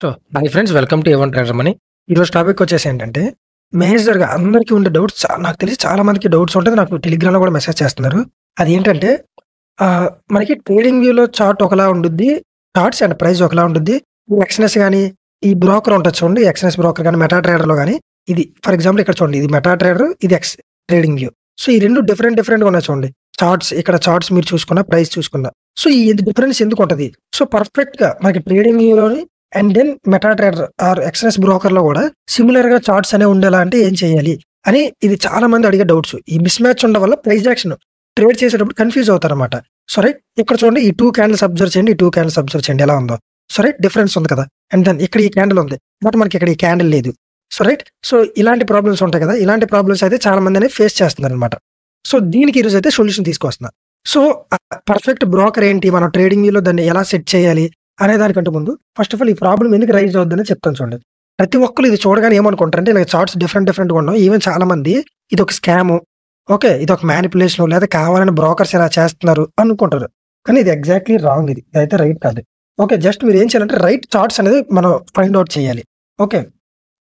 So, hi friends welcome to A one trader money. ఈరోజు topic వచ్చేసి ఏంటంటే, మేజర్‌గా అందరికీ ఉండే డౌట్స్ నాకు తెలిసి చాలా మందికి డౌట్స్ ఉంటది. నాకు టెలిగ్రామ్‌లో కూడా మెసేజ్ చేస్తున్నారు. అదేంటంటే మనకి ట్రేడింగ్ వ్యూలో చార్ట్ ఒకలా ఉండుద్ది. చార్ట్స్ అండ్ ప్రైస్ ఒకలా ఉండుద్ది. ఈ ఎక్స్‌ఎన్ఎస్ గాని, ఈ బ్రోకర్ ఉంటది చూడండి. ఎక్స్‌ఎన్ఎస్ బ్రోకర్ గాని, మెటా ట్రేడర్‌లో గాని ఇది ఫర్ ఎగ్జాంపుల్ ఇక్కడ చూడండి. ఇది మెటా ట్రేడర్, ఇది ట్రేడింగ్ వ్యూ. సో, ఈ 2 డిఫరెంట్‌గా ఉన్నాయి చూడండి. చార్ట్స్ ఇక్కడ చార్ట్స్ మీరు చూసుకున్న, ప్రైస్ చూసుకున్న. సో, ఈ డిఫరెన్స్ ఎందుకుంటది? సో, పర్ఫెక్ట్‌గా మనకి ట్రేడింగ్ వ్యూలోని and then meta trader or XNS బ్రోకర్‌లో కూడా సిమిలర్‌గా చార్ట్స్ అనేవి ఉండేలా అంటే ఏం చేయాలి? అని ఇది చాలా మంది అడిగే డౌట్స్. ఈ మిస్ మ్యాచ్ ఉండడం వల్ల ప్రైస్ యాక్షన్ ట్రేడ్ చేసేటప్పుడు కన్‌ఫ్యూజ్ అవుతారన్నమాట. సో, రైట్ ఇక్కడ చూడండి. ఈ 2 క్యాండిల్స్ అబ్జర్వ్ చేయండి. ఈ 2 క్యాండిల్స్ అబ్జర్వ్ చేయండి ఎలా ఉందో. సో, రైట్ డిఫరెన్స్ ఉంది కదా! అండ్ దెన్ ఇక్కడ ఈ క్యాండిల్ ఉంది. బట్ మనకి ఇక్కడ ఈ క్యాండిల్ లేదు. సో, రైట్ సో, ఇలాంటి ప్రాబ్లమ్స్ ఉంటాయి కదా! ఇలాంటి ప్రాబ్లమ్స్ అయితే చాలా మంది అనేది ఫేస్ చేస్తున్నారన్నమాట. సో, దీనికి ఈరోజు అయితే సొల్యూషన్ తీసుకొస్తున్నా. సో, పర్ఫెక్ట్ బ్రోకర్ ఏంటి? మనం ట్రేడింగ్ వ్యూలో దాన్ని ఎలా సెట్ చేయాలి? అనే దానికంటే ముందు ఫస్ట్ ఆఫ్ ఆల్ ఈ ప్రాబ్లమ్ ఎందుకు రైజ్ అవుద్దని చెప్తాను చూడండి. ప్రతి ఒక్కరు ఇది చూడగానే ఏమనుకుంటారంటే ఇలా చార్ట్స్ డిఫరెంట్‌గా ఉండవు. ఈవెన్ చాలా మంది ఇదొక స్కాము. ఓకే. ఇదొక మ్యానిపులేషను లేదా కావాలని బ్రోకర్స్ ఇలా చేస్తున్నారు అనుకుంటారు. కానీ ఇది ఎగ్జాక్ట్‌లీ రాంగ్ ఇది. ఇదైతే రైట్ కాదు. ఓకే. జస్ట్ మీరు ఏం చేయాలంటే రైట్ చార్ట్స్ అనేది మనం ఫైండ్ ఔట్ చేయాలి. ఓకే.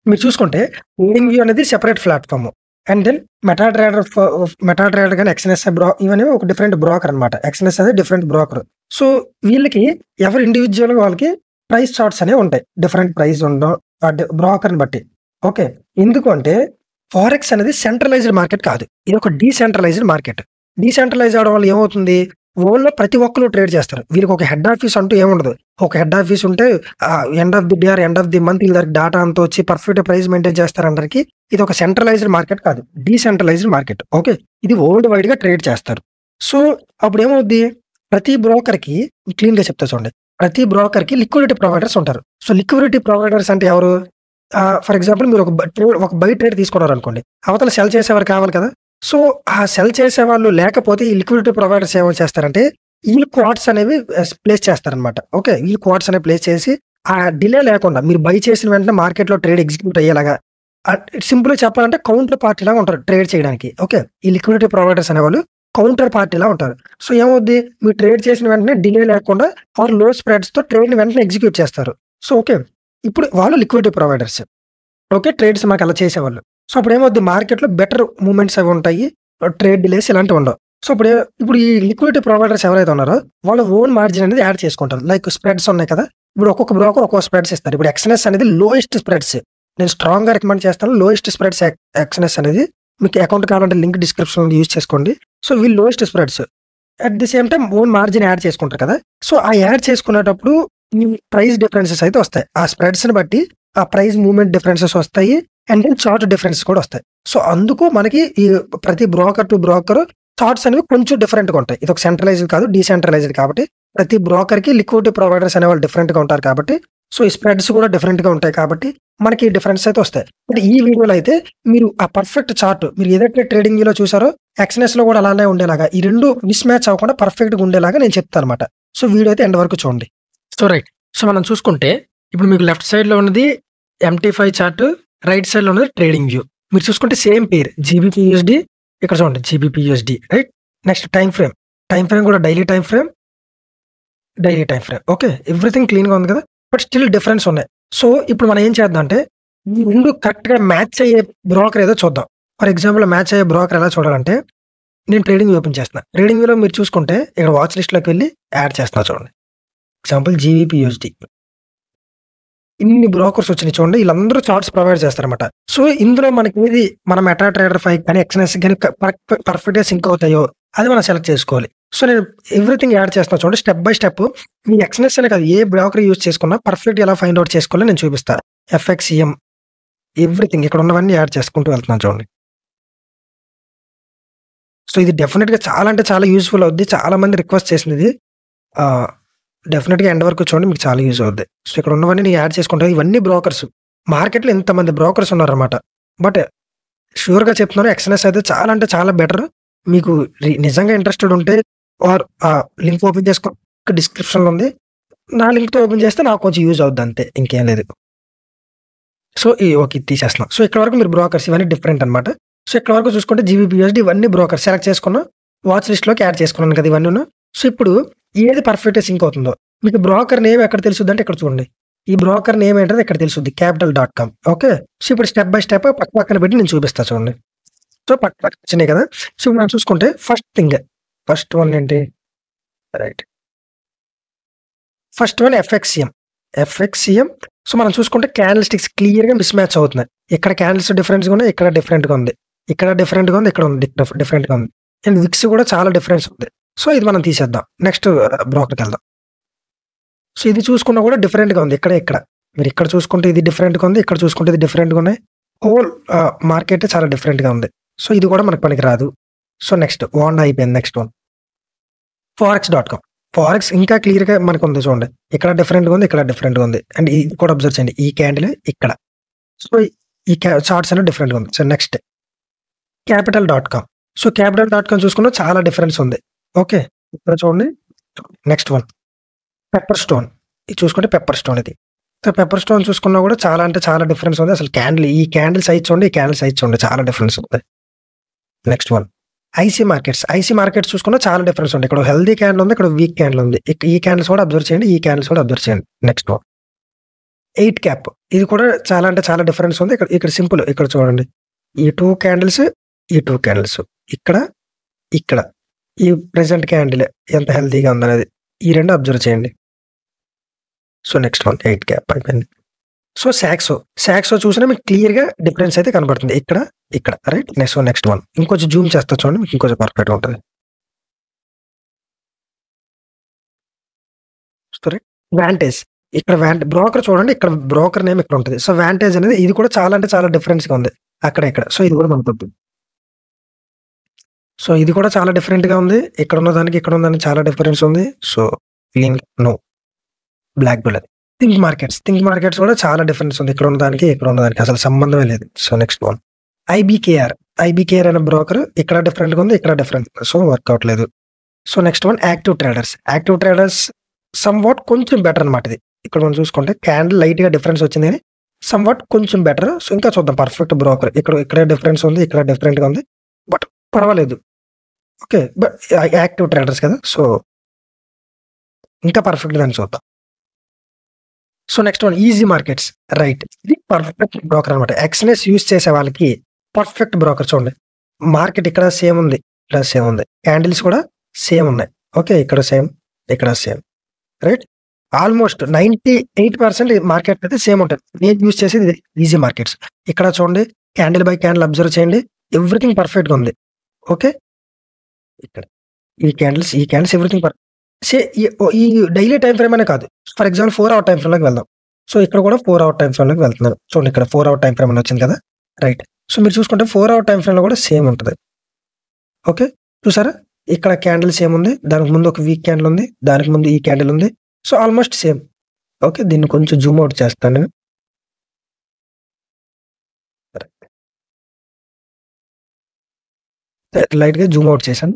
మీరు చూసుకుంటే ట్రేడింగ్ వ్యూ అనేది separate platform. And then meta trader గాని ఎక్స్‌ఎన్ఎస్ ఇవన్నీ ఒక డిఫరెంట్ బ్రోకర్ అన్నమాట. ఎక్స్‌ఎన్ఎస్ అనేది డిఫరెంట్ బ్రోకర్. సో, వీళ్ళకి ఎవరు ఇండివిడ్యువల్‌గా వాళ్ళకి ప్రైస్ చార్ట్స్ అనేవి ఉంటాయి. డిఫరెంట్ ప్రైస్ ఉండడం బ్రోకర్‌ని బట్టి. ఓకే. ఎందుకు అంటే ఫారెక్స్ అనేది సెంట్రలైజ్డ్ మార్కెట్ కాదు. ఇది ఒక డీసెంట్రలైజ్డ్ మార్కెట్. డీసెంట్రలైజ్ అవ్వడం వల్ల ఏమవుతుంది? వరల్డ్‌లో ప్రతి ఒక్కరు ట్రేడ్ చేస్తారు. వీళ్ళకి ఒక హెడ్ ఆఫీస్ అంటూ ఏముండదు. ఒక హెడ్ ఆఫీస్ ఉంటే end of the day or end of the month వీళ్ళ దగ్గర డాటా అంతా వచ్చి పర్ఫెక్ట్ ప్రైస్ మెయింటైన్ చేస్తారందరికి. ఇది ఒక సెంట్రలైజ్డ్ మార్కెట్ కాదు. Decentralised market. ఓకే. ఇది వరల్డ్ వైడ్‌గా ట్రేడ్ చేస్తారు. సో, అప్పుడు ఏమవుద్ది? ప్రతి బ్రోకర్‌కి క్లీన్‌గా చెప్తా చూడండి. ప్రతి బ్రోకర్‌కి లిక్విడిటీ ప్రొవైడర్స్ ఉంటారు. సో, లిక్విడిటీ ప్రొవైడర్స్ అంటే ఎవరు? ఫర్ ఎగ్జాంపుల్ మీరు ఒక బై ట్రేడ్ తీసుకున్నారనుకోండి. అవతల సెల్ చేసేవారు కావాలి కదా! సో, ఆ సెల్ చేసేవాళ్ళు లేకపోతే ఈ లిక్విడిటీ ప్రొవైడర్స్ ఏమో చేస్తారంటే ఈళ్ళు క్వాట్స్ అనేవి ప్లేస్ చేస్తారనమాట. ఓకే. ఈళ్ళు క్వాట్స్ అనేవి ప్లేస్ చేసి ఆ డిలే లేకుండా మీరు బై చేసిన వెంటనే మార్కెట్‌లో ట్రేడ్ ఎగ్జిక్యూట్ అయ్యేలాగా సింపుల్‌గా చెప్పాలంటే కౌంటర్ పార్టీలాగా ఉంటారు ట్రేడ్ చేయడానికి. ఓకే. ఈ లిక్విడిటీ ప్రొవైడర్స్ అనేవాళ్ళు కౌంటర్ పార్టీలా ఉంటారు. సో, ఏమవుద్ది? మీరు ట్రేడ్ చేసిన వెంటనే డిలే లేకుండా ఆర్ లో స్ప్రెడ్స్‌తో ట్రేడ్‌ని వెంటనే ఎగ్జిక్యూట్ చేస్తారు. So, okay. ఇప్పుడు వాళ్ళు లిక్విడిటీ ప్రొవైడర్స్. ఓకే. ట్రేడ్స్ మనకు అలా చేసేవాళ్ళు. సో, అప్పుడు ఏమవుద్ది? మార్కెట్‌లో బెటర్ మూవ్‌మెంట్స్ అవి ఉంటాయి. ట్రేడ్ డిలేస్ ఇలాంటివి ఉండవు. సో, ఇప్పుడు ఈ లిక్విడిటీ ప్రొవైడర్స్ ఎవరైతే ఉన్నారో వాళ్ళ ఓన్ మార్జిన్ అనేది యాడ్ చేసుకుంటారు. లైక్ స్ప్రెడ్స్ ఉన్నాయి కదా! ఇప్పుడు ఒక్కొక్క బ్రోకర్ ఒక్కొక్క స్ప్రెడ్స్ ఇస్తారు. ఇప్పుడు ఎక్స్‌ఎన్ఎస్ అనేది లోయెస్ట్ స్ప్రెడ్స్. నేను స్ట్రాంగ్‌గా రికమెండ్ చేస్తాను. లోయెస్ట్ స్ప్రెడ్స్ ఎక్స్‌ఎన్ఎస్ అనేది. మీకు అకౌంట్ కావాలంటే లింక్ డిస్క్రిప్షన్‌లో యూజ్ చేసుకోండి. సో, వీళ్ళు lowest spreads. At the same time own margin add చేసుకుంటారు కదా! సో, ఆ యాడ్ చేసుకునేటప్పుడు ఈ ప్రైస్ డిఫరెన్సెస్ అయితే వస్తాయి. ఆ స్ప్రెడ్స్‌ని బట్టి ఆ ప్రైస్ మూవ్‌మెంట్ డిఫరెన్సెస్ వస్తాయి. అండ్ దెన్ చార్ట్ డిఫరెన్సెస్ కూడా వస్తాయి. సో, అందుకు మనకి ఈ ప్రతి బ్రోకర్ టు బ్రోకర్ చార్ట్స్ అనేవి కొంచెం డిఫరెంట్‌గా ఉంటాయి. ఇది ఒక సెంట్రలైజ్డ్ కాదు, డీసెంట్రలైజ్డ్ కాబట్టి ప్రతి బ్రోకర్‌కి లిక్విడిటీ ప్రొవైడర్స్ అనేవాళ్ళు డిఫరెంట్‌గా ఉంటారు కాబట్టి సో, ఈ స్ప్రెడ్స్ కూడా డిఫరెంట్‌గా ఉంటాయి కాబట్టి మనకి డిఫరెన్స్ అయితే వస్తాయి. బట్ ఈ వీడియోలో అయితే మీరు ఆ పర్ఫెక్ట్ చార్ట్ మీరు ఏదైతే ట్రేడింగ్ వ్యూలో చూసారో ఎక్స్‌ఎన్ఎస్‌లో కూడా అలానే ఉండేలాగా ఈ 2 మిస్ మ్యాచ్ అవ్వకుండా పర్ఫెక్ట్‌గా ఉండేలాగా నేను చెప్తానన్నమాట. సో, వీడియో అయితే ఎండ్ వరకు చూడండి. So, right. సో, మనం చూసుకుంటే ఇప్పుడు మీకు లెఫ్ట్ సైడ్‌లో ఉన్నది MT5 చార్ట్, రైట్ సైడ్‌లో ఉన్నది ట్రేడింగ్ వ్యూ. మీరు చూసుకుంటే సేమ్ పేర్ జీబీపీయూఎస్‌డి. ఇక్కడ చూడండి జీబీపీయూఎస్‌డి రైట్. నెక్స్ట్ టైమ్ ఫ్రేమ్ కూడా daily time frame. Okay. Everything క్లీన్‌గా ఉంది కదా! బట్ స్టిల్ డిఫరెన్స్ ఉన్నాయి. సో, ఇప్పుడు మనం ఏం చేద్దాం అంటే ఈ 2 కరెక్ట్‌గా మ్యాచ్ అయ్యే బ్రోకర్ ఏదో చూద్దాం. ఫర్ ఎగ్జాంపుల్ మ్యాచ్ అయ్యే బ్రోకర్ ఎలా చూడాలంటే నేను ట్రేడింగ్ వ్యూ ఓపెన్ చేస్తున్నా. ట్రేడింగ్ వ్యూలో మీరు చూసుకుంటే ఇక్కడ వాచ్ లిస్ట్‌లోకి వెళ్లి యాడ్ చేస్తున్నా చూడండి. ఎగ్జాంపుల్ జీబీపీయూఎస్‌డి. ఇన్ని బ్రోకర్స్ వచ్చినాయి చూడండి. వీళ్ళందరూ చార్ట్స్ ప్రొవైడ్ చేస్తారన్నమాట. సో, ఇందులో మనకి ఏది మన మెటా ట్రేడర్ 5 కానీ ఎక్స్‌ఎన్ఎస్ కానీ పర్ఫెక్ట్‌గా సింక్ అవుతాయో అది మనం సెలెక్ట్ చేసుకోవాలి. సో, నేను ఎవ్రీథింగ్ యాడ్ చేస్తున్నా చూడండి. స్టెప్ బై స్టెప్ ఈ ఎక్స్‌ఎన్ఎస్ అనే కాదు ఏ బ్రోకర్ యూజ్ చేసుకున్నా పర్ఫెక్ట్ ఎలా ఫైండ్ ఔట్ చేసుకోవాలో నేను చూపిస్తా. ఎఫ్ఎక్స్‌ఈఎం ఎవ్రీథింగ్ ఇక్కడ ఉన్నవన్నీ యాడ్ చేసుకుంటూ వెళ్తున్నాను చూడండి. సో, ఇది డెఫినిట్‌గా చాలా అంటే చాలా యూజ్‌ఫుల్ అవుద్ది. చాలా మంది రిక్వెస్ట్ చేసింది ఇది. డెఫినిట్‌గా ఎండ్ వరకు చూడండి మీకు చాలా యూజ్ అవుద్ది. సో, ఇక్కడ ఉన్నవన్నీ నేను యాడ్ చేసుకుంటా. ఇవన్నీ బ్రోకర్స్. మార్కెట్‌లో ఇంతమంది బ్రోకర్స్ ఉన్నారన్నమాట. బట్ ష్యూర్‌గా చెప్తున్నాను ఎక్స్‌ఎన్ఎస్ అయితే చాలా అంటే చాలా బెటర్. మీకు నిజంగా ఇంట్రెస్టెడ్ ఉంటే ఆర్ లింక్ ఓపెన్ చేసుకో డిస్క్రిప్షన్‌లో ఉంది. నా లింక్‌తో ఓపెన్ చేస్తే నాకు కొంచెం యూజ్ అవుద్ది అంతే. ఇంకేం లేదు. So, okay. ఇది తీసేస్తున్నాం. సో, ఇక్కడ వరకు మీరు బ్రోకర్స్ ఇవన్నీ డిఫరెంట్ అన్నమాట. సో, ఇక్కడ వరకు చూసుకుంటే జీబీపీయూఎస్‌డి ఇవన్నీ బ్రోకర్స్ సెలెక్ట్ చేసుకున్నాం. వాచ్ లిస్ట్‌లోకి యాడ్ చేసుకున్నాను కదా ఇవన్నీను. సో, ఇప్పుడు ఏది పర్ఫెక్ట్‌గా సింక్ అవుతుందో మీకు బ్రోకర్ నేమ్ ఎక్కడ తెలుసుద్దంటే ఇక్కడ చూడండి. ఈ బ్రోకర్ నేమ్ ఏంటది ఇక్కడ తెలుస్తుంది capital.com. ఓకే. సో ఇప్పుడు స్టెప్ బై స్టెప్ పక్క పక్కన పెట్టి నేను చూపిస్తా చూడండి. సో పక్క పక్కన వచ్చినాయి కదా. సో మనం చూసుకుంటే ఫస్ట్ వన్ ఏంటి? Right. First one FXCM. So మనం చూసుకుంటే క్యాండిల్ స్టిక్స్ క్లియర్‌గా మిస్ మ్యాచ్ అవుతున్నాయి. ఇక్కడ క్యాండిల్స్ డిఫరెన్స్‌గా ఉన్నాయి. ఇక్కడ డిఫరెంట్‌గా ఉంది. ఇక్కడ డిఫరెంట్‌గా ఉంది. ఇక్కడ ఉంది డిఫరెంట్‌గా ఉంది. అండ్ విక్స్ కూడా చాలా డిఫరెన్స్ ఉంది. సో ఇది మనం తీసేద్దాం. నెక్స్ట్ బ్రోకర్‌కెళ్దాం. సో ఇది చూసుకున్నా కూడా డిఫరెంట్‌గా ఉంది. ఇక్కడ. మీరు ఇక్కడ చూసుకుంటే ఇది డిఫరెంట్‌గా ఉంది. ఇక్కడ చూసుకుంటే ఇది డిఫరెంట్‌గా ఉన్నాయి. హోల్ మార్కెట్ చాలా డిఫరెంట్‌గా ఉంది. సో ఇది కూడా మనకు పనికి రాదు. సో నెక్స్ట్ వాండా అయిపోయింది. Next one forex.com. ఫారెక్స్ ఇంకా క్లియర్‌గా మనకు ఉంది చూడండి. ఇక్కడ డిఫరెంట్‌గా ఉంది. ఇక్కడ డిఫరెంట్‌గా ఉంది. అండ్ ఇది కూడా అబ్జర్వ్ చేయండి. ఈ క్యాండిల్ ఇక్కడ. సో ఈ చార్ట్స్ అనేవి డిఫరెంట్‌గా ఉంది. So next capital.com. So capital.com చూసుకున్నా చాలా డిఫరెన్స్ ఉంది. ఓకే. ఇక్కడ చూడండి. Next one pepper stone. ఇది చూసుకుంటే పెప్పర్ స్టోన్ ఇది. సో పెప్పర్ స్టోన్ చూసుకున్నా కూడా చాలా అంటే చాలా డిఫరెన్స్ ఉంది. అసలు ఈ క్యాండిల్ సైజ్ చూడండి. ఈ క్యాండిల్ సైజ్ చూడండి. చాలా డిఫరెన్స్ ఉంది. నెక్స్ట్ వన్ ఐసీ మార్కెట్స్ చూసుకున్నా చాలా డిఫరెన్స్ ఉంది. ఇక్కడ హెల్దీ క్యాండిల్ ఉంది. ఇక్కడ వీక్ క్యాండిల్ ఉంది. ఈ క్యాండిల్స్ కూడా అబ్జర్వ్ చేయండి. ఈ క్యాండిల్స్ కూడా అబ్జర్వ్ చేయండి. Next one 8 cap. ఇది కూడా చాలా అంటే చాలా డిఫరెన్స్ ఉంది. ఇక్కడ సింపుల్. ఇక్కడ చూడండి. ఈ 2 క్యాండిల్స్ ఇక్కడ ఈ ప్రెసెంట్ క్యాండిల్ ఎంత హెల్దీగా ఉందనేది ఈ రెండు అబ్జర్వ్ చేయండి. సో నెక్స్ట్ వన్ 8 క్యాప్ అయిపోయింది. సో సాక్సో చూసినా మీకు క్లియర్‌గా డిఫరెన్స్ అయితే కనబడుతుంది. ఇక్కడ రైట్. నెక్స్ట్ వన్ ఇంకొంచెం జూమ్ చేస్తా చూడండి. మీకు ఇంకొంచెం పర్ఫెక్ట్‌గా ఉంటుంది. వాంటేజ్. ఇక్కడ బ్రోకర్ చూడండి. ఇక్కడ బ్రోకర్ నేమ్ ఇక్కడ ఉంటుంది. సో వాంటేజ్ అనేది ఇది కూడా చాలా అంటే చాలా డిఫరెన్స్‌గా ఉంది. ఇక్కడ. సో ఇది కూడా మనకు తప్పు. సో ఇది కూడా చాలా డిఫరెంట్‌గా ఉంది. ఇక్కడ ఉన్నదానికి ఇక్కడ ఉన్నదానికి చాలా డిఫరెన్స్ ఉంది. So no black bull. Think markets కూడా చాలా డిఫరెన్స్ ఉంది. ఇక్కడ ఉన్నదానికి అసలు సంబంధమే లేదు. సో నెక్స్ట్ వన్ ఐబీకేఆర్ అనే బ్రోకర్ ఇక్కడ డిఫరెంట్‌గా ఉంది. ఇక్కడ డిఫరెంట్. సో వర్క్ అవట్లేదు. So next one active traders somewhat కొంచెం బెటర్ అన్నమాట ఇది. ఇక్కడ మనం చూసుకుంటే క్యాండిల్ లైట్‌గా డిఫరెన్స్ వచ్చింది కానీ సమ్‌వాట్ కొంచెం బెటర్. సో ఇంకా చూద్దాం. పర్ఫెక్ట్ బ్రోకర్ ఇక్కడ డిఫరెన్స్ ఉంది. ఇక్కడ డిఫరెంట్‌గా ఉంది. బట్ పర్వాలేదు. ఓకే. బట్ యాక్టివ్ ట్రేడర్స్ కదా. సో ఇంకా పర్ఫెక్ట్ దాన్ని చూద్దాం. So next one easy markets. Right. ఇది పర్ఫెక్ట్ బ్రోకర్ అనమాట. ఎక్స్‌నెస్ యూజ్ చేసే వాళ్ళకి పర్ఫెక్ట్ బ్రోకర్ చూడండి. మార్కెట్ ఇక్కడ సేమ్ ఉంది. క్యాండిల్స్ కూడా సేమ్ ఉన్నాయి. ఓకే. ఇక్కడ సేమ్ రైట్. ఆల్మోస్ట్ 98% మార్కెట్ అయితే సేమ్ ఉంటుంది. నేను యూజ్ చేసేది ఇది ఈజీ మార్కెట్స్. ఇక్కడ చూడండి. క్యాండిల్ బై క్యాండిల్ అబ్జర్వ్ చేయండి. ఎవ్రీథింగ్ పర్ఫెక్ట్‌గా ఉంది. ఓకే. ఇక్కడ ఈ క్యాండిల్స్ ఎవ్రీథింగ్ ఈ డైలీ టైం ఫ్రేమ్ అనే కాదు. ఫర్ ఎగ్జాంపుల్ 4 అవర్ టైం ఫ్రేమ్‌లోకి వెళ్దాం. సో ఇక్కడ కూడా 4 అవర్ టైం ఫ్రేమ్‌లోకి వెళ్తున్నాను. చూడండి. ఇక్కడ 4 అవర్ టైం ఫ్రేమ్ అని వచ్చింది కదా. రైట్. సో మీరు చూసుకుంటే 4 అవర్ టైం ఫ్రేమ్‌లో కూడా సేమ్ ఉంటుంది. ఓకే. చూసారా? ఇక్కడ క్యాండిల్ సేమ్ ఉంది. దానికి ముందు ఒక వీక్ క్యాండిల్ ఉంది. దానికి ముందు ఈ క్యాండిల్ ఉంది. So almost same. ఓకే. దీన్ని కొంచెం జూమ్ అవుట్ చేస్తాను నేను. లైట్‌గా జూమ్ అవుట్ చేశాను.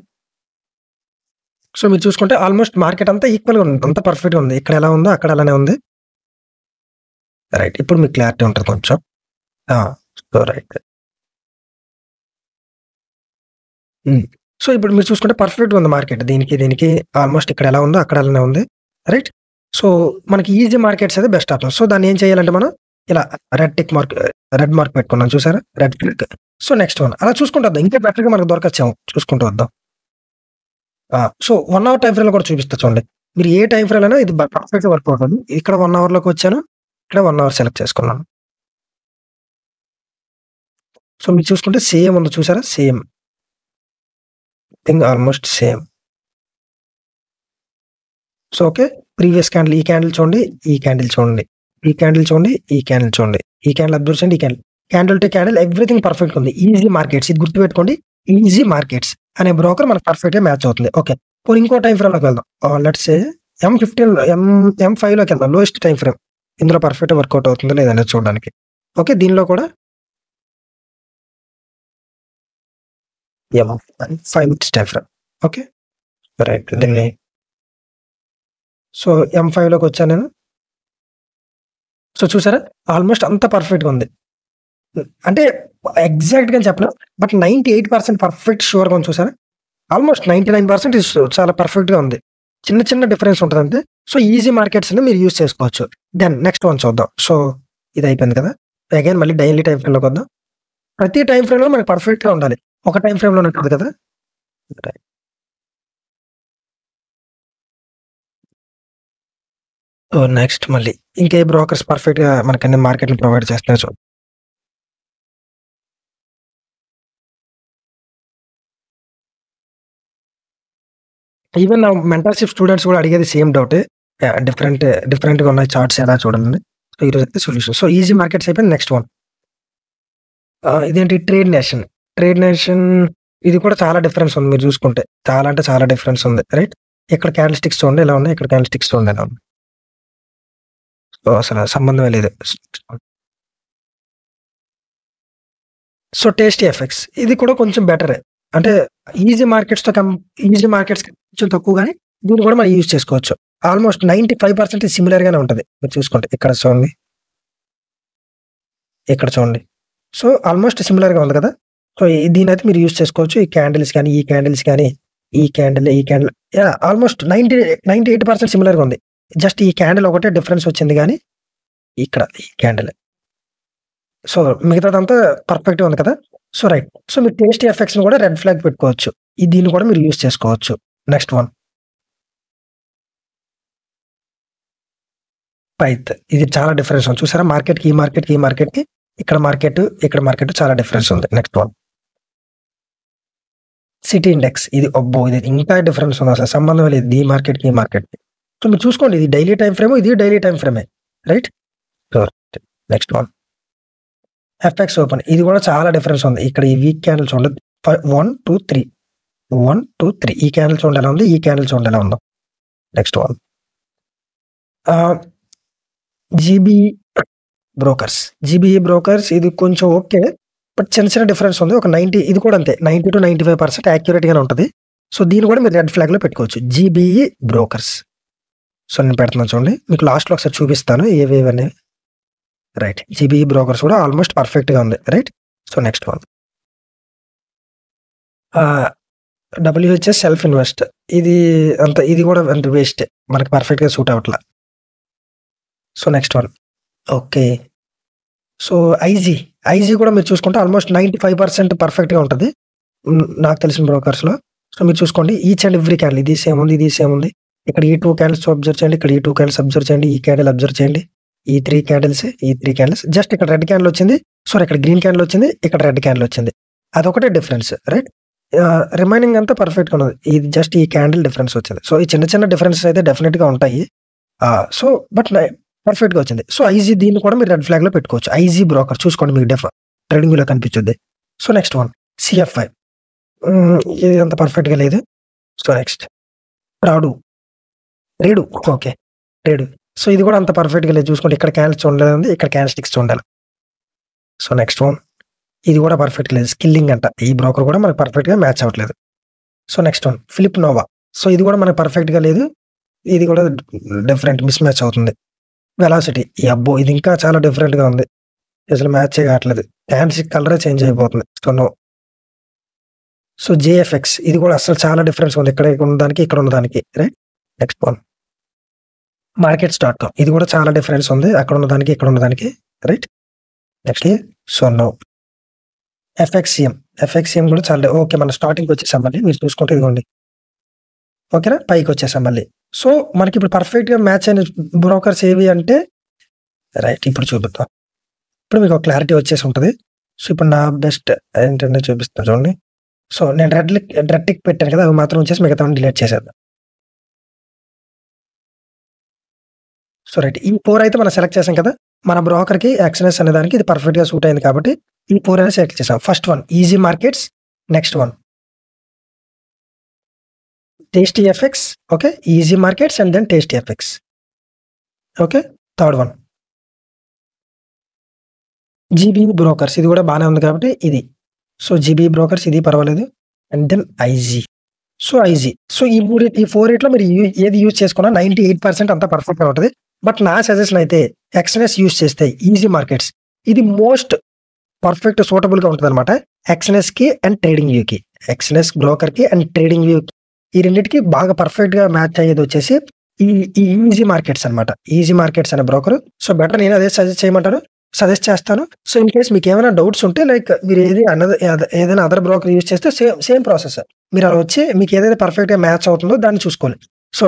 సో మీరు చూసుకుంటే ఆల్మోస్ట్ మార్కెట్ అంతా ఈక్వల్‌గా ఉంది. అంతా పర్ఫెక్ట్‌గా ఉంది. ఇక్కడ ఎలా ఉందో అక్కడ అలానే ఉంది. రైట్. ఇప్పుడు మీకు క్లారిటీ ఉంటుంది కొంచెం. So right. సో ఇప్పుడు మీరు చూసుకుంటే పర్ఫెక్ట్‌గా ఉంది మార్కెట్. దీనికి ఆల్మోస్ట్ ఇక్కడ ఎలా ఉందో అక్కడ అలానే ఉంది. రైట్. సో మనకి ఈజీ మార్కెట్స్ అయితే బెస్ట్ ఆప్షన్. సో దాన్ని ఏం చేయాలంటే మనం ఇలా రెడ్ మార్క్ పెట్టుకున్నాం చూసారా? Red click. So next one అలా చూసుకుంటూ వద్దాం. ఇంకా బెటర్‌గా మనకు దొరకచ్చేమో చూసుకుంటూ వద్దాం. సో 1 అవర్ టైం ఫ్రేమ్‌లో కూడా చూపిస్తా చూడండి. మీరు ఏ టైం ఫ్రేమ్ అయినా ఇది పర్ఫెక్ట్‌గా వర్క్ అవుతుంది. ఇక్కడ 1 అవర్‌లోకి వచ్చాను. ఇక్కడ 1 అవర్ సెలెక్ట్ చేసుకున్నాను. సో మీరు చూసుకుంటే సేమ్ ఉంది చూసారా? Same thing almost same. So okay. Previous candle ఈ క్యాండిల్ చూడండి. ఈ క్యాండిల్ చూడండి. ఈ క్యాండిల్ చూడండి. ఈ క్యాండిల్ చూడండి. ఈ క్యాండిల్ అబ్జర్వ్ చేయండి. ఈ candle to candle everything perfect ఉంది. ఈజీ మార్కెట్స్ ఇది గుర్తుపెట్టుకోండి. ఈజీ మార్కెట్స్ అనే బ్రోకర్ మనకు పర్ఫెక్ట్‌గా మ్యాచ్ అవుతుంది. ఓకే. పోనీ ఇంకో టైం ఫ్రేమ్‌లోకి వెళ్దాం. లెట్స్ సే M5లోకి వెళ్దాం. Lowest time frame. ఇందులో పర్ఫెక్ట్‌గా వర్కౌట్ అవుతుందో లేదనేది చూడడానికి. ఓకే. దీనిలో కూడా M5 minutes time frame. Okay. Right. So M5లోకి వచ్చాను నేను. సో చూసారా? ఆల్మోస్ట్ అంతా పర్ఫెక్ట్‌గా ఉంది. అంటే ఎగ్జాక్ట్‌గా చెప్పలేం. బట్ 98% పర్ఫెక్ట్ ష్యూర్‌గా ఉంది చూసారా? ఆల్మోస్ట్ 99% చాలా పర్ఫెక్ట్‌గా ఉంది. చిన్న డిఫరెన్స్ ఉంటది అంతే. సో ఈజీ మార్కెట్స్ని మీరు యూజ్ చేసుకోవచ్చు. దెన్ నెక్స్ట్ వన్ చూద్దాం. సో ఇది అయిపోయింది కదా. అగైన్ మళ్ళీ డైలీ టైం ఫ్రేమ్లోకి వద్దాం. ప్రతి టైం ఫ్రేమ్లో మనకి పర్ఫెక్ట్గా ఉండాలి. ఒక టైం ఫ్రేమ్లోనే ఉంటుంది కదా. సో నెక్స్ట్ మళ్ళీ ఇంకే బ్రోకర్స్ పర్ఫెక్ట్గా మనకన్నీ మార్కెట్ని ప్రొవైడ్ చేస్తున్నారు చూడండి. ఈవెన్ నా మెంటర్షిప్ స్టూడెంట్స్ కూడా అడిగేది సేమ్ డౌటే. డిఫరెంట్గా ఉన్నాయి చార్ట్స్ ఎలా చూడండి. సో ఈరోజు అయితే సొల్యూషన్. సో ఈజీ మార్కెట్స్ అయిపోయింది. నెక్స్ట్ వన్ ఇదేంటి ట్రేడ్ నేషన్. ట్రేడ్ నేషన్ ఇది కూడా చాలా డిఫరెన్స్ ఉంది. మీరు చూసుకుంటే చాలా అంటే చాలా డిఫరెన్స్ ఉంది. రైట్, ఇక్కడ క్యాండిల్ స్టిక్స్ చూడండి ఎలా ఉన్నాయి, ఇక్కడ క్యాండిల్ స్టిక్స్ చూడండి ఎలా ఉంది. సో అసలు సంబంధమే లేదు. సో టేస్టీ ఎఫెక్ట్స్ ఇది కూడా కొంచెం బెటరే. అంటే ఈజీ మార్కెట్స్తో ఈజీ మార్కెట్స్ కొంచెం తక్కువ, కానీ దీన్ని కూడా మనం యూజ్ చేసుకోవచ్చు. ఆల్మోస్ట్ 95% సిమిలర్గానే ఉంటుంది. మీరు చూసుకోండి ఇక్కడ చూడండి, ఇక్కడ చూడండి. సో ఆల్మోస్ట్ సిమిలర్గా ఉంది కదా. సో దీని అయితే మీరు యూజ్ చేసుకోవచ్చు. ఈ క్యాండిల్స్ కానీ ఈ క్యాండిల్స్ కానీ ఈ క్యాండిల్ ఆల్మోస్ట్ 98% సిమిలర్గా ఉంది. జస్ట్ ఈ క్యాండిల్ ఒకటే డిఫరెన్స్ వచ్చింది, కానీ ఇక్కడ ఈ క్యాండిల్. సో మిగతాదంతా పర్ఫెక్ట్గా ఉంది కదా. సో రైట్, సో మీరు టేస్టీ ఎఫెక్ట్స్ని కూడా రెడ్ ఫ్లాగ్ పెట్టుకోవచ్చు. దీన్ని కూడా మీరు యూజ్ చేసుకోవచ్చు. Next one Pyth. ఇది చాలా డిఫరెన్స్ ఉంది చూసారా. మార్కెట్కి ఈ మార్కెట్కి ఇక్కడ మార్కెట్ చాలా డిఫరెన్స్ ఉంది. Next one city index. ఇది ఇది ఇంకా డిఫరెన్స్ ఉంది, అసలు సంబంధం లేదు ఈ మార్కెట్కి. సో మీరు చూసుకోండి, ఇది డైలీ టైం ఫ్రేమ్, ఇది డైలీ టైం ఫ్రేమే. Right, next one FX open. ఇది కూడా చాలా డిఫరెన్స్ ఉంది. ఇక్కడ ఈ వీక్ క్యాండిల్ చూడండి, 1 2 3 ఈ క్యాండిల్ చూడండి ఎలా ఉంది, ఈ క్యాండిల్ చూడండి ఎలా ఉందో. Next one GBE brokers. ఇది కొంచెం ఓకే, బట్ చిన్న డిఫరెన్స్ ఉంది. ఒక 90, ఇది కూడా అంతే 90 to 95% యాక్యురేట్గానే ఉంటుంది. సో దీన్ని కూడా మీరు రెడ్ ఫ్లాగ్లో పెట్టుకోవచ్చు, జీబీఈ బ్రోకర్స్. సో నేను పెడుతున్నాను చూడండి, మీకు లాస్ట్లో ఒకసారి చూపిస్తాను ఏవేవన్నీ. రైట్, జీబీఈ బ్రోకర్స్ కూడా ఆల్మోస్ట్ పర్ఫెక్ట్గా ఉంది. Right, so next one WHS self invest. ఇది కూడా అంత వేస్ట్, మనకి పర్ఫెక్ట్గా సూట్ అవ్వట్లా. So next one okay. So IG కూడా మీరు చూసుకుంటే ఆల్మోస్ట్ 95% పర్ఫెక్ట్గా ఉంటుంది నాకు తెలిసిన బ్రోకర్స్లో. సో మీరు చూసుకోండి, ఈచ్ అండ్ ఎవ్రీ క్యాండిల్ ఇది సేమ్ ఉంది. ఇక్కడ ఈ 2 క్యాండిల్స్ అబ్జర్వ్ చేయండి, ఇక్కడ ఈ 2 క్యాండిల్స్ అబ్జర్వ్ చేయండి, ఈ క్యాండిల్ అబ్జర్వ్ చేయండి, ఈ 3 క్యాండిల్స్. జస్ట్ ఇక్కడ రెడ్ క్యాండిల్ వచ్చింది, ఇక్కడ గ్రీన్ క్యాండిల్ వచ్చింది, ఇక్కడ రెడ్ క్యాండిల్ వచ్చింది. అదొకటే డిఫరెన్స్. రైట్, రిమైనింగ్ అంతా పర్ఫెక్ట్గా ఉన్నది. ఇది జస్ట్ ఈ క్యాండిల్ డిఫరెన్స్ వచ్చింది. సో ఈ చిన్న డిఫరెన్సెస్ అయితే డెఫినెట్గా ఉంటాయి. సో బట్ పర్ఫెక్ట్గా వచ్చింది. సో ఐజీ, దీన్ని కూడా మీరు రెడ్ ఫ్లాగ్లో పెట్టుకోవచ్చు. ఐజీ బ్రోకర్ చూసుకోండి, మీకు ట్రేడింగ్ వ్యూలో కనిపించుద్ది. So next one CFI. ఇది అంత పర్ఫెక్ట్గా లేదు. సో నెక్స్ట్ రేడు. ఓకే, రేడు. సో ఇది కూడా అంత పర్ఫెక్ట్గా లేదు. చూసుకోండి, ఇక్కడ క్యాండిల్స్ చూడాలి, ఇక్కడ క్యాండిల్ స్టిక్స్ చూడాలి. సో నెక్స్ట్ వన్ ఇది కూడా పర్ఫెక్ట్గా లేదు. స్కిల్లింగ్ అంట, ఈ బ్రోకర్ కూడా మనకు పర్ఫెక్ట్గా మ్యాచ్ అవ్వట్లేదు. So next one Phillip Nova. So ఇది కూడా మనకు పర్ఫెక్ట్గా లేదు, ఇది కూడా డిఫరెంట్ మిస్ మ్యాచ్ అవుతుంది. వెలాసిటీ, ఇది ఇంకా చాలా డిఫరెంట్గా ఉంది, అసలు మ్యాచ్ కావట్లేదు. క్యాండిల్స్ కలరే చేంజ్ అయిపోతుంది. So no. సో జేఎఫ్ఎక్స్, ఇది కూడా అసలు చాలా డిఫరెన్స్ ఉంది, ఇక్కడ ఉన్నదానికి ఇక్కడ ఉన్నదానికి. Right, next one markets.com. ఇది కూడా చాలా డిఫరెన్స్ ఉంది, అక్కడ ఉన్నదానికి ఇక్కడ ఉన్నదానికి. Right, next so no. FXCM కూడా చాలా ఓకే. మన స్టార్టింగ్కి వచ్చేసాం మళ్ళీ, మీరు చూసుకుంటే ఇదిగోండి. ఓకేనా, పైకి వచ్చేసాం మళ్ళీ. సో మనకి ఇప్పుడు పర్ఫెక్ట్గా మ్యాచ్ అయిన బ్రోకర్స్ ఏవి అంటే, రైట్ ఇప్పుడు చూపిద్దాం. ఇప్పుడు మీకు క్లారిటీ వచ్చేసి ఉంటుంది. సో ఇప్పుడు నా బెస్ట్ ఏంటంటే చూపిస్తాను చూడండి. సో నేను రెడ్ టిక్ పెట్టాను కదా, అవి మాత్రం వచ్చేసి మిగతా డిలీట్ చేసేద్దాం. సో రైట్, ఈ 4 అయితే మనం సెలెక్ట్ చేసాం కదా, మన బ్రోకర్కి యాక్సెస్ అనే దానికి ఇది పర్ఫెక్ట్గా సూట్ అయింది కాబట్టి ఈ 4 అనేది సెలెక్ట్ చేసాం. First one easy markets, next one tasty effects. Okay, easy markets and then tasty effects. Okay, third one GBE brokers. ఇది కూడా బాగానే ఉంది కాబట్టి ఇది. సో జీబీఈ బ్రోకర్స్ ఇది పర్వాలేదు. And then IG. సో ఈ 4 మీరు ఏది యూజ్ చేసుకున్నా 98% అంతా పర్ఫెక్ట్గా ఉంటుంది. బట్ నా సజెషన్ అయితే ఎక్స్ఎన్ఎస్ యూజ్ చేస్తే ఈజీ మార్కెట్స్ ఇది మోస్ట్ పర్ఫెక్ట్ సూటబుల్గా ఉంటుంది అనమాట. ఎక్స్ఎన్ఎస్కి అండ్ ట్రేడింగ్ వ్యూకి, ఎక్స్ఎన్ఎస్ బ్రోకర్కి అండ్ ట్రేడింగ్ వ్యూకి, ఈ రెండింటికి బాగా పర్ఫెక్ట్గా మ్యాచ్ అయ్యేది వచ్చేసి ఈ ఈ ఈజీ మార్కెట్స్ అనమాట. ఈజీ మార్కెట్స్ అనే బ్రోకర్. సో, బెటర్ నేను అదే సజెస్ట్ చేస్తాను. సో, ఇన్ కేస్ మీకేమైనా డౌట్స్ ఉంటే లైక్ మీరు ఏదైనా అదర్ బ్రోకర్ యూజ్ చేస్తే సేమ్ ప్రాసెస్. మీరు అలా వచ్చి మీకు ఏదైతే పర్ఫెక్ట్‌గా మ్యాచ్ అవుతుందో దాన్ని చూసుకోవాలి. సో,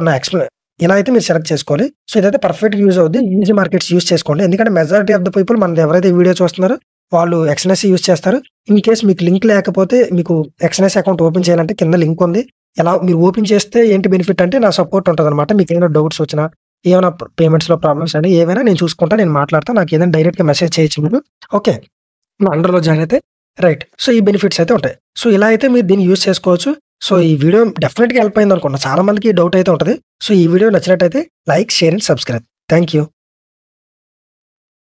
ఇలా అయితే మీరు సెలెక్ట్ చేసుకోవాలి. సో, ఇదైతే పర్ఫెక్ట్‌గా యూజ్ అవుద్ది. ఈజీ మార్కెట్స్ యూజ్ చేసుకోండి. ఎందుకంటే మెజారిటీ ఆఫ్ ద పీపుల్ మనది ఎవరైతే వీడియో చూస్తున్నారో వాళ్ళు ఎక్స్ఎన్ఎస్ యూజ్ చేస్తారు. ఇన్ కేస్ మీకు లింక్ లేకపోతే మీకు ఎక్స్ఎన్ఎస్ అకౌంట్ ఓపెన్ చేయాలంటే కింద లింక్ ఉంది. ఎలా మీరు ఓపెన్ చేస్తే ఏంటి బెనిఫిట్ అంటే నా సపోర్ట్ ఉంటదనమాట. మీకేమైనా డౌట్స్ వచ్చినా, ఏమైనా పేమెంట్స్‌లో ప్రాబ్లమ్స్ అయినా ఏవైనా నేను చూసుకుంటా, నేను మాట్లాడతా. నాకేదైనా డైరెక్ట్‌గా మెసేజ్ చేయొచ్చు మీరు. ఓకే. నా అండర్‌లో జాయిన్ అయితే రైట్. సో, ఈ బెనిఫిట్స్ అయితే ఉంటాయి. సో, ఇలా అయితే మీరు దీన్ని యూజ్ చేసుకోవచ్చు. సో, ఈ వీడియో డెఫినిట్‌గా హెల్ప్ అయిందనుకుంటున్నా. చాలా మందికి డౌట్ అయితే ఉంటది. సో, ఈ వీడియో నచ్చినట్టయితే like, share and subscribe. Thank you.